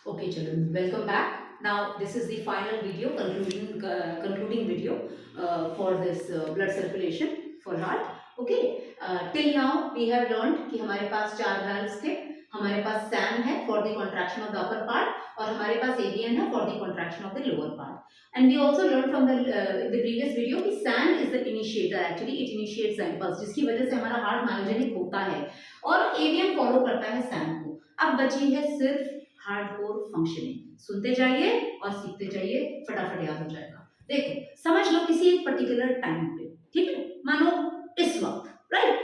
Okay, children, welcome back. Now, this is the final video, concluding video for this blood circulation for heart. Okay, till now we have learned कि हमारे पास चार valves थे. हमारे पास SAM है for the contraction of the upper part और हमारे पास AVN है for the contraction of the lower part. And we also learned from the previous video कि SAM is the initiator. Actually, it initiates the impulse, जिसकी वजह से हमारा heart myogenic होता है और AVN follow करता है SAM को. अब बची है सिर्फ हार्डकोर फंक्शनिंग. सुनते जाइए और सीखते जाइए, फटाफट याद हो जाएगा. देखो, समझ लो किसी एक पर्टिकुलर टाइम पे, ठीक है, मानो इस वक्त, राइट,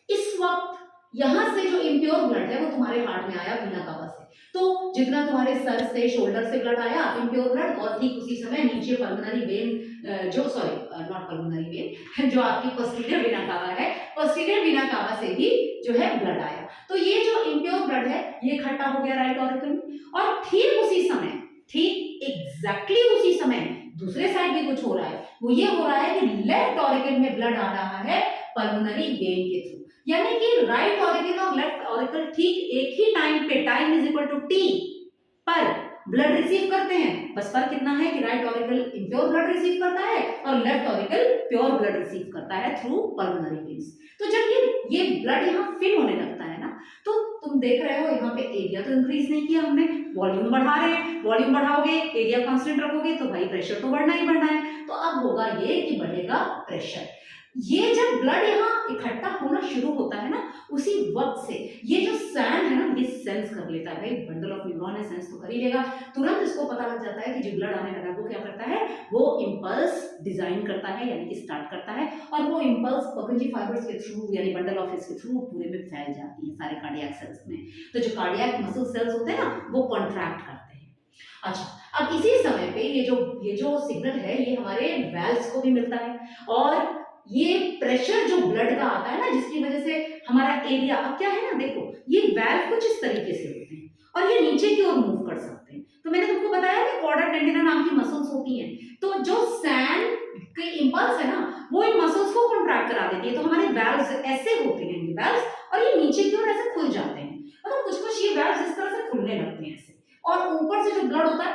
इस वक्त यहां से जो इम्प्योर ब्लड है वो तुम्हारे हार्ट में आया बिना कावा से. तो जितना तुम्हारे सर से, शोल्डर से ब्लड आया इम्प्योर ब्लड, और ठीक उसी समय नीचे पल्मोनरी वेन, जो सॉरी नॉट पल्मोनरी वेन, जो आपकी पोस्टीरियर वेना कावा है, पोस्टीरियर वेना कावा से भी जो है ब्लड आया. तो ये जो इम्प्योर ब्लड है ये इकट्ठा हो गया राइट ऑरिकल में, और ठीक उसी समय, ठीक एग्जैक्टली उसी समय दूसरे साइड में कुछ हो रहा है. वो ये हो रहा है कि लेफ्ट ऑरिकल में ब्लड आ रहा है पल्मोनरी वेन के थ्रू. यानी कि राइट ऑरिकल और लेफ्ट ऑरिकल ठीक एक ही टाइम पे, time is equal to T, पर ब्लड रिसीव करते हैं. बस फर्क कितना है कि right auricle impure blood receive करता है और left auricle pure blood receive करता है थ्रू पल्मोनरी वेन्स. तो जब ये ब्लड यहाँ फिल होने लगता है ना, तो तुम देख रहे हो यहाँ पे एरिया तो इंक्रीज नहीं किया हमने, वॉल्यूम बढ़ा रहे हैं. वॉल्यूम बढ़ाओगे, एरिया कांस्टेंट रखोगे तो भाई प्रेशर तो बढ़ना ही बढ़ना है. तो अब होगा ये कि बढ़ेगा प्रेशर. ये जब ब्लड यहाँ इकट्ठा होना शुरू होता है ना, उसी वक्त से ये जो सैम है ना, ये सेंस कर लेता है. भाई बंडल ऑफ न्यूरॉन है, सेंस तो कर ही लेगा. तुरंत इसको पता लग जाता है कि जो ब्लड आने लगा वो क्या करता है, वो इंपल्स डिजाइन करता है, यानी कि स्टार्ट करता है, और वो इंपल्स पॉपुलरी फाइबर्स के थ्रू, यानी बंडल ऑफ के थ्रू पूरे में फैल जाती है सारे कार्डियक सेल्स में. तो जो कार्डियक मसल सेल्स होते हैं ना, वो कॉन्ट्रैक्ट करते हैं. अच्छा, अब इसी समय पे ये जो सिग्नल है ये हमारे वेल्व्स को भी मिलता है, और ये प्रेशर जो ब्लड का आता है ना, जिसकी वजह से हमारा एरिया, अब क्या है ना, देखो ये वेल्व कुछ इस तरीके से होते हैं और ये नीचे की ओर मूव कर सकते हैं. तो मैंने तुमको बताया कि कॉर्डा टेंडिना नाम की मसल्स होती हैं. तो जो सैम के इंपल्स है ना, वो इन मसल्स को कॉन्ट्रैक्ट करा देती है. तो हमारे वेल्व्स ऐसे होते हैं, ये वेल्व्स, और ये नीचे की ओर ऐसे खुल जाते हैं. मतलब कुछ कुछ ये वेल्व्स इस तरह से खुलने लगते हैं ऐसे, और ऊपर से जो ब्लड होता है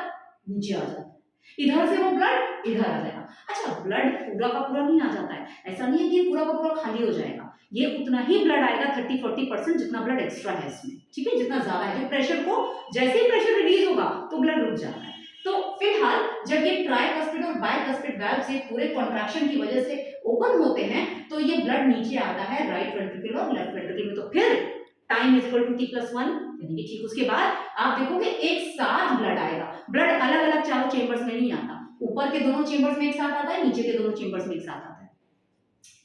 नीचे आ जाता है, इधर से वो ब्लड इधर आ जाएगा. अच्छा, ब्लड पूरा का पूरा नहीं आ जाता है, ऐसा नहीं है कि पूरा का पूरा खाली हो जाएगा. ये उतना ही ब्लड आएगा, 30-40% जितना ब्लड एक्स्ट्रा है इसमें, ठीक है, जितना ज्यादा है. जो प्रेशर को, जैसे ही प्रेशर रिलीज होगा तो ब्लड रुक जाता है. तो फिलहाल जब ये ट्राइकस्पिड और बाइकस्पिड वाल्व्स ये पूरे कॉन्ट्रैक्शन की वजह से ओपन होते हैं, तो ये ब्लड नीचे आता है राइट वेंट्रिकल और लेफ्ट वेंट्रिकल में. तो फिर time is equal to t+1, यानी कि ठीक उसके बाद आप देखोगे एक साथ ब्लड आएगा. ब्लड अलग अलग चारों चेंबर्स में नहीं आता, ऊपर के दोनों चेंबर्स में एक साथ आता है, नीचे के दोनों चेंबर्स में एक साथ आता है.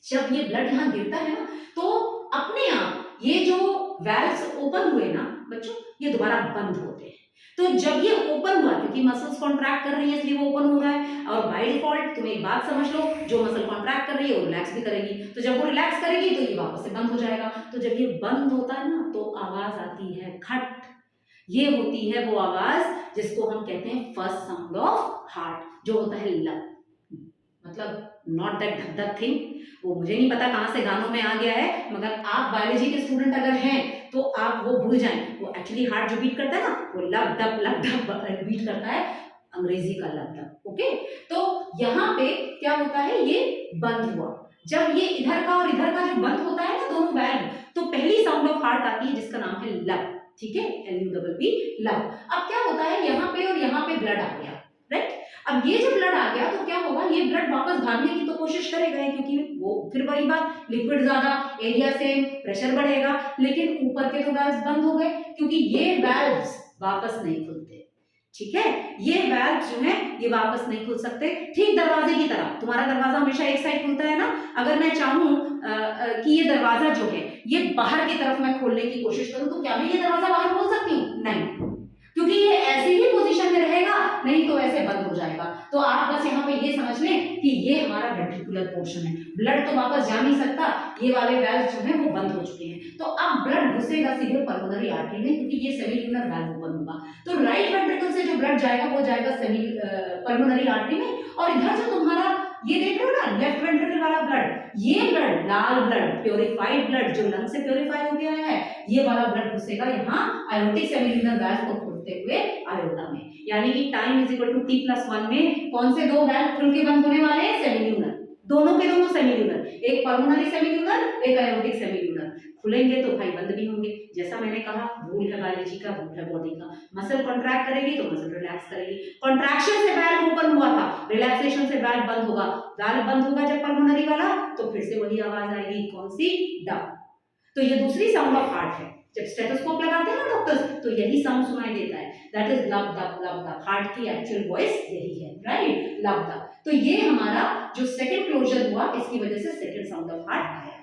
जब ये ब्लड यहाँ गिरता है ना, तो अपने आप ये जो वेल्व्स ओपन हुए ना बच्चों, ये दोबारा बंद होते हैं. तो जब ये ओपन हुआ, क्योंकि मसल्स कॉन्ट्रैक्ट कर रही है इसलिए वो ओपन हो रहा है, और बाय डिफॉल्ट तुम एक बात समझ लो, जो मसल कॉन्ट्रैक्ट कर रही है वो रिलैक्स भी करेगी. तो जब वो रिलैक्स करेगी तो ये वापस से बंद हो जाएगा. तो जब ये बंद होता है ना, तो आवाज आती है खट. ये होती है वो आवाज जिसको हम कहते हैं फर्स्ट साउंड ऑफ हार्ट, जो होता है लब. मतलब नॉट दैट धक धक थिंग. वो मुझे नहीं पता कहां से गानों में आ गया है, मगर आप बायोलॉजी के स्टूडेंट अगर हैं तो आप वो भूल जाएं. वो एक्चुअली हार्ट जो बीट करता है ना, वो लब डब बीट करता है, अंग्रेजी का लब डब. ओके, तो यहाँ पे क्या होता है, ये बंद हुआ. जब ये इधर का और इधर का जो बंद होता है ना, दोनों वैल्व, तो पहली साउंड ऑफ हार्ट आती है जिसका नाम है लब. ठीक है, LUBB, लब. अब क्या होता है, यहाँ पे और यहाँ पे ब्लड आ गया, राइट. अब ये जो ब्लड आ गया तो क्या होगा, ये ब्लड वापस भागने की तो कोशिश करेगा, क्योंकि वो फिर वही बात, लिक्विड ज्यादा, एरिया सेम, प्रेशर बढ़ेगा. लेकिन ऊपर के तो वैल्व्स बंद हो गए, क्योंकि ये वैल्व्स वापस नहीं खुलते. ठीक है, ये वैल्व्स जो है ये वापस नहीं खुल सकते. ठीक दरवाजे की तरह, तुम्हारा दरवाजा हमेशा एक साइड खुलता है ना. अगर मैं चाहूं कि ये दरवाजा जो है ये बाहर की तरफ मैं खोलने की कोशिश करूं, तो क्या मैं ये दरवाजा बाहर खोल सकती हूँ? नहीं, क्योंकि ये ऐसे ही पोजीशन में रहेगा, नहीं तो ऐसे बंद हो जाएगा. तो आप बस यहाँ पे ये समझ लें कि ये हमारा वेंट्रिकुलर पोर्शन है. ब्लड तो वापस जा नहीं सकता, ये वाले वेल्व्स जो है वो बंद हो चुके हैं. तो अब ब्लड घुसेगा सीधे पल्मोनरी आर्टरी में, क्योंकि ये सेमिल्यूनर वेल्व ओपन होगा. तो राइट वेंट्रिकल से जो ब्लड जाएगा वो जाएगा पल्मोनरी आर्टरी में, और इधर जो तुम्हारा ये देख रहे हो ना लेफ्ट वेंट्रिकल वाला ब्लड, ये ब्लड लाल ब्लड प्योरीफाइड ब्लड जो लंग से प्योरीफाई हो गया है, ये वाला ब्लड घुसेगा यहाँ आयोटिक सेमिल्यूनर वैल्व को खोलते हुए आयोटा में। यानी कि time is equal to t+1 में कौन से दो वैल्व खुल के बंद होने वाले हैं? सेमिल्यूनर, दोनों के दोनों सेमिल्यूनर, एक पल्मोनरी सेमिल्यूनर एक आयोटिक सेमिल्यूनर। खुलेंगे तो भाई बंद भी होंगे। जैसा मैंने कहा रूल है बायोलॉजी का, रूल है बॉडी का। मसल कॉन्ट्रैक्ट करेगी तो मसल रिलैक्स करेगी। कॉन्ट्रैक्शन से वैल्व ओपन हुआ था, रिलैक्सेशन से वैल्व बंद होगा। वैल्व बंद होगा जब पल्मोनरी वाला, तो फिर से वही आवाज आएगी, कौन सी? डब। तो ये दूसरी साउंड ऑफ हार्ट है। जब स्टेथोस्कोप लगाते हैं ना डॉक्टर्स, तो यही साउंड सुनाई देता है, दैट इज लब दब लब दब। हार्ट की एक्चुअल वॉइस यही है, राइट, लब दब। तो ये हमारा जो सेकंड क्लोजर हुआ, इसकी वजह से सेकंड साउंड ऑफ हार्ट आया।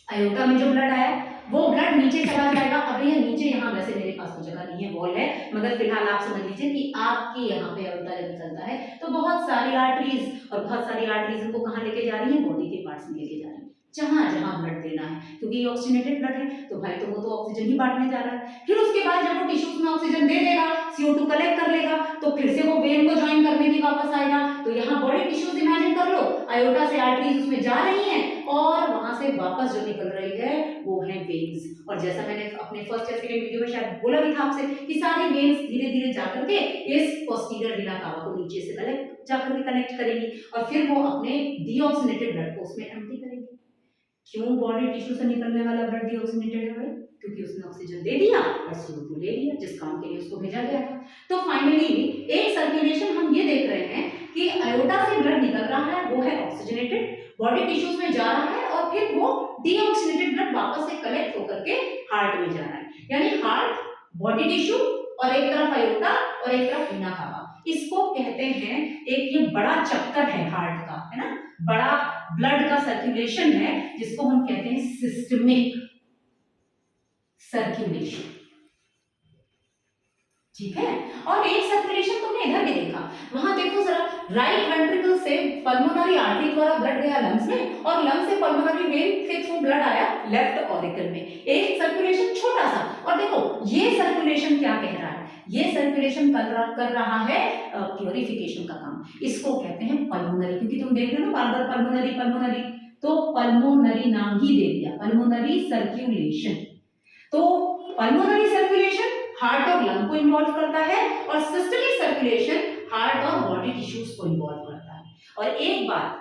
आयोटा में जो ब्लड आया वो ब्लड नीचे चला जाएगा। अब ये नीचे यहाँ वैसे मेरे पास तो जगह नहीं है, वॉल है, मगर फिलहाल आप समझ लीजिए कि आपके यहाँ पे आयोटा जब निकलता है तो बहुत सारी आर्टरीज, और बहुत सारी आर्टरीज को कहाँ लेके जा रही है? बॉडी के पार्ट्स में लेके जा रही है, जहां जहां ब्लड देना है, क्योंकि ये ऑक्सीजनेटेड ब्लड है तो भाई तो वो तो ऑक्सीजन ही बांटने जा रहा है। फिर उसके बाद जब वो टिश्यूज में ऑक्सीजन दे देगा, CO2 कलेक्ट कर लेगा, तो फिर से वो वेन को ज्वाइन करने के वापस आएगा। तो यहाँ बॉडी टिश्यूज इमेजिन कर लो, आयोटा से आर्टरीज उसमें जा रही हैं और वहां से वापस जो निकल रही है वो है वेन्स। और जैसा मैंने अपने फर्स्ट या सेकंड वीडियो में शायद बोला भी था आपसे कि सारी वेन्स धीरे धीरे जाकर के इस पोस्टीरियर वेना कावा को नीचे से जाकर के कनेक्ट करेंगी और फिर वो अपने डीऑक्सीनेटेड ब्लड को उसमें एम्प्टी करेंगी। क्यों बॉडी टिश्यू से निकलने वाला ब्लड डीऑक्सीनेटेड है भाई? क्योंकि उसने ऑक्सीजन दे दिया और CO2 ले लिया, जिस काम के लिए उसको भेजा गया था। तो फाइनली एक सर्कुलेशन हम ये देख रहे हैं कि आयोटा से ब्लड निकल रहा है, वो है ऑक्सीजनेटेड, बॉडी टिश्यूज में जा रहा है और फिर वो डीऑक्सीनेटेड ब्लड वापस से कलेक्ट होकर के हार्ट में जा रहा है। यानी हार्ट, बॉडी टिश्यू और एक तरफ आयोटा और एक तरफ वेना कावा। इसको कहते हैं, एक ये बड़ा चक्कर है हार्ट का, है ना, बड़ा ब्लड का सर्कुलेशन है, जिसको हम कहते हैं सिस्टमिक सर्कुलेशन। ठीक है। और एक सर्कुलेशन तुमने इधर भी देखा, वहां देखो जरा, राइट वेंट्रिकल से पल्मोनरी आर्टरी द्वारा ब्लड गया लंग्स में और लंग्स से पल्मोनरी वेन के थ्रू ब्लड आया लेफ्ट ऑरिकल में। एक सर्कुलेशन छोटा सा, और देखो ये सर्कुलेशन क्या कह रहा है? ये सर्कुलेशन कर रहा है प्योरिफिकेशन का काम। इसको कहते हैं पल्मोनरी, क्योंकि तुम देख रहे हो ना बार बार पल्मोनरी पल्मोनरी, तो पल्मोनरी नाम ही दे दिया, पल्मोनरी सर्कुलेशन। तो पल्मोनरी सर्कुलेशन हार्ट और लंग को इन्वॉल्व करता है और सिस्टमिक सर्कुलेशन हार्ट और बॉडी टिश्यूज को इन्वॉल्व करता है। और एक बात,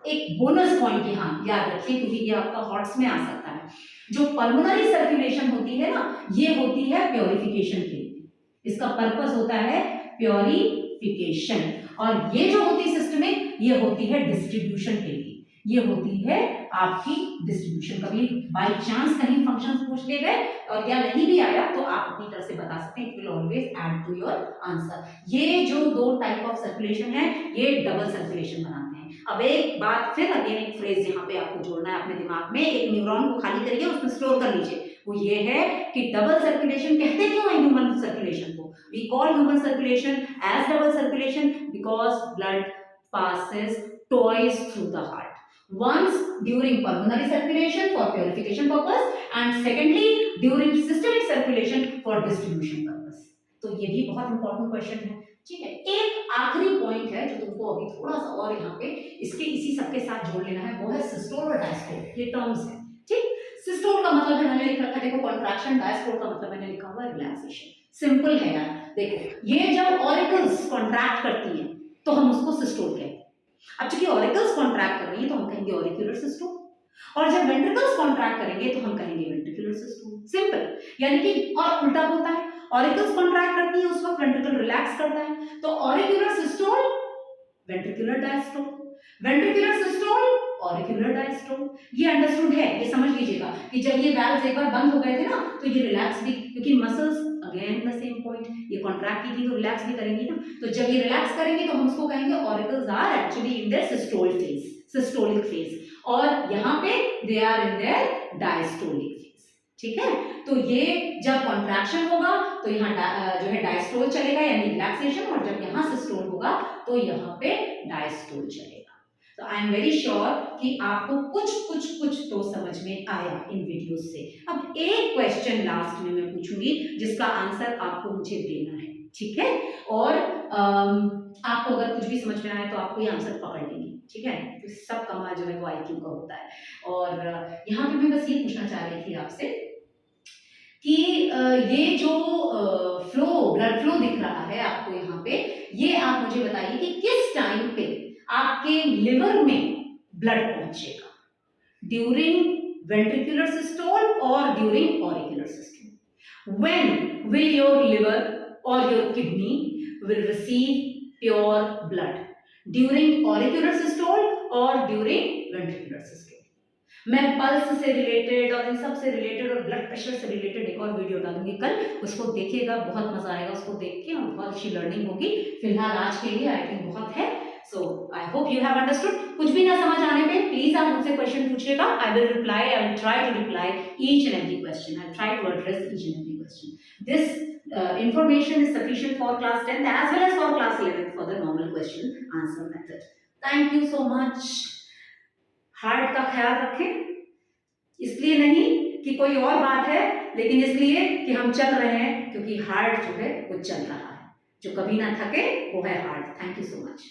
एक बोनस पॉइंट यहाँ याद रखिए, क्योंकि ये आपका हॉट्स में आ सकता है। जो पल्मोनरी सर्कुलेशन होती है ना, ये होती है प्योरिफिकेशन के लिए, इसका पर्पस होता है प्योरिफिकेशन। और ये जो होती है सिस्टमिक, ये होती है डिस्ट्रीब्यूशन के लिए, ये होती है आपकी डिस्ट्रीब्यूशन। कभी बाय चांस कहीं फंक्शंस पूछ ले गए और या नहीं भी आया तो आप अपनी तरफ से बता सकते हैं, it will always add to your answer. ये जो दो टाइप ऑफ सर्कुलेशन है, ये डबल सर्कुलेशन बनाते हैं। अब एक बात फिर अगेन एक फ्रेज यहाँ पे आपको जोड़ना है अपने दिमाग में, एक न्यूरॉन को खाली करिए, उसमें स्टोर कर लीजिए। वो ये है कि डबल सर्कुलेशन कहते क्यों है ह्यूमन सर्कुलेशन को? We call human circulation as double circulation because blood passes twice through the heart. Once during pulmonary circulation for purification purpose and secondly during systemic circulation for distribution purpose. तो ये भी बहुत important question है। ठीक है, एक आखिरी point है जो तुमको अभी थोड़ा सा और यहाँ पे इसके इसी सबके साथ जोड़ लेना है, वो है सिस्टोल और डायस्टोल। ये टर्म्स है। ठीक, सिस्टोल का मतलब है, मैंने लिख रखा है देखो कॉन्ट्रैक्शन, डायस्टोल का मतलब मैंने लिखा हुआ है रिलैक्सेशन। सिंपल है यार, देखो ये जब ऑरिकल्स कॉन्ट्रैक्ट करती हैं तो हम उसको सिस्टोल कहते हैं। अब चूंकि ऑरिकल्स कॉन्ट्रैक्ट कर रही है तो हम कहेंगे ऑरिक्यूलर सिस्टोल, और जब वेंट्रिकल्स कॉन्ट्रैक्ट करेंगे तो हम कहेंगे वेंट्रिकुलर सिस्टोल। सिंपल, यानी कि और उल्टा होता है, ऑरिकल्स कॉन्ट्रैक्ट करती है उस वक्त वेंट्रिकल रिलैक्स करता है, तो auricular systole ventricular diastole, ventricular systole auricular diastole. ये अंडरस्टूड है, ये समझ लीजिएगा कि जब ये वैल्व्स एक बार बंद हो गए थे ना तो ये रिलैक्स भी, क्योंकि muscles again the same point, ये कॉन्ट्रैक्ट की थी तो रिलैक्स भी करेंगी ना, तो जब ये रिलैक्स करेंगे तो हम उसको कहेंगे auricles are actually in their systole phase, systolic phase, और यहाँ पे they are in their diastolic phase. ठीक है, तो ये जब कॉन्ट्रैक्शन होगा तो यहाँ जो है डायस्टोल चलेगा यानी रिलैक्सेशन, और जब यहाँ सिस्टोल होगा तो यहाँ पे डायस्टोल चलेगा। तो आई एम वेरी श्योर कि आपको कुछ तो समझ में आया इन वीडियोस से। अब एक क्वेश्चन लास्ट में मैं पूछूंगी जिसका आंसर आपको मुझे देना है, ठीक है, और आपको अगर कुछ भी समझ में आए तो आपको ये आंसर पकड़ लेंगे। ठीक है, तो सब कमाल जो है वो आईक्यू का होता है। और यहाँ पे मैं बस ये पूछना चाह रही थी आपसे कि ये जो फ्लो ब्लड फ्लो दिख रहा है आपको यहाँ पे, ये आप मुझे बताइए कि किस टाइम पे आपके लिवर में ब्लड पहुंचेगा, during ventricular systole or during auricular systole. When will your liver or your kidney will receive pure blood, during auricular systole or during ventricular systole? मैं पल्स से रिलेटेड और इन सब से रिलेटेड और ब्लड प्रेशर से related एक और video डालूंगी कल, उसको देखिएगा, बहुत मजा आएगा उसको देख के और बहुत अच्छी लर्निंग होगी। फिलहाल आज के लिए आई थिंक बहुत है। So I hope you have understood. कुछ भी ना समझ आने पे प्लीज आप मुझसे क्वेश्चन पूछिएगा, I will reply, I will try to reply each and every question, I try to address each and every question. This information is sufficient for class 10th as well as for class 11th for the normal question answer method. Thank you so much. Heart का ख्याल रखें, इसलिए नहीं कि कोई और बात है, लेकिन इसलिए कि हम चल रहे हैं, क्योंकि हार्ट जो है वो चल रहा है, जो कभी ना थके वो है heart. Thank you so much.